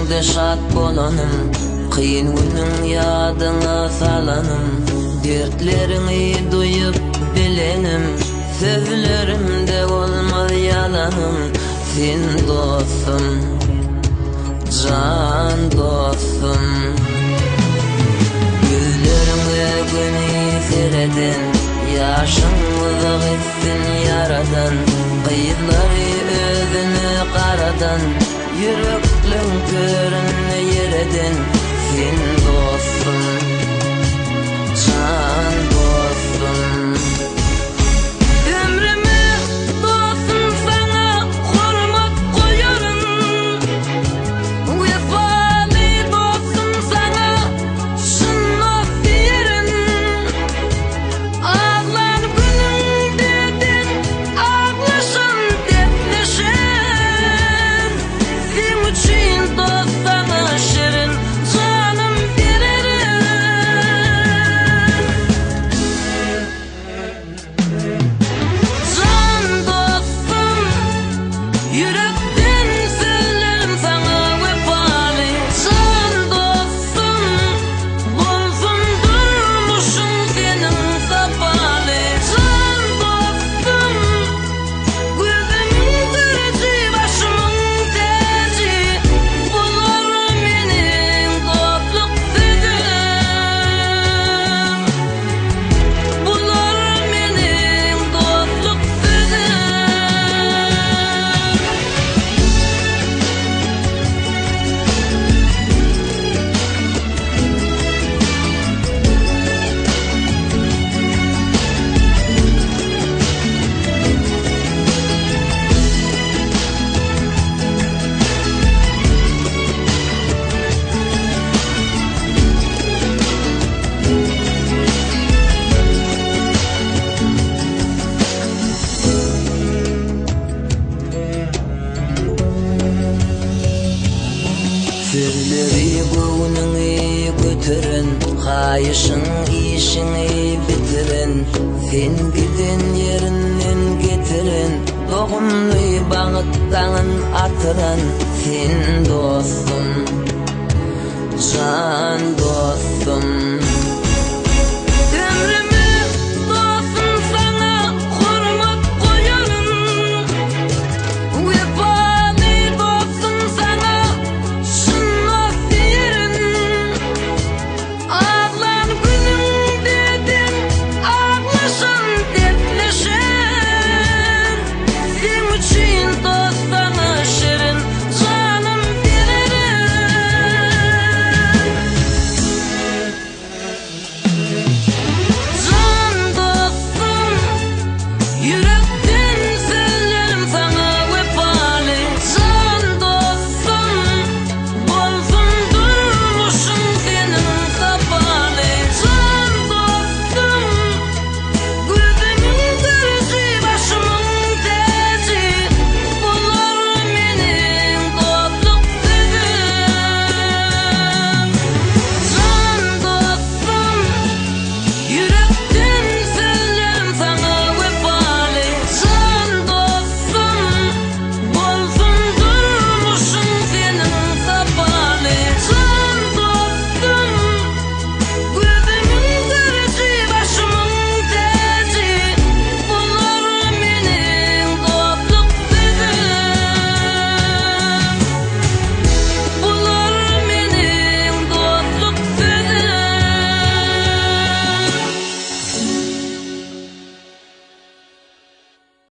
Gözüňde şat bolanım, kıyın günüň ýadyňa salanım. Dertleriňi duyup bilenim, sözlerimde bolmaz yalanım. Sen dostum, can dostum. Gözleriňde güni seredin, ýaşyňyzy gitsin yaradan. Kıyıkları özünü karadan, yürekliň körünü yereden. Sen dostum, can dostum. Ömrümü dostum sana hormat koyarım. Vefaly dostum sana şunlap diyerim. Ağlar günüň dedin, ağlaşan dertleşen. Sen üçün dost sana şirin canım vererim. Can dostum, yürekten söylerim sana vefaly. Can dostum, bolsun durmuşum senin safaly. Can dostum, gözümün terci, başımın terci. Bular menin dostluk sözüm. Bular menin dostluk sözüm. Sözleri göwnüňi götüren, haýyşyň işiňi bitiren. Sen giden ýerinden getiren, dogumly bagytdan atyran. Sen dost,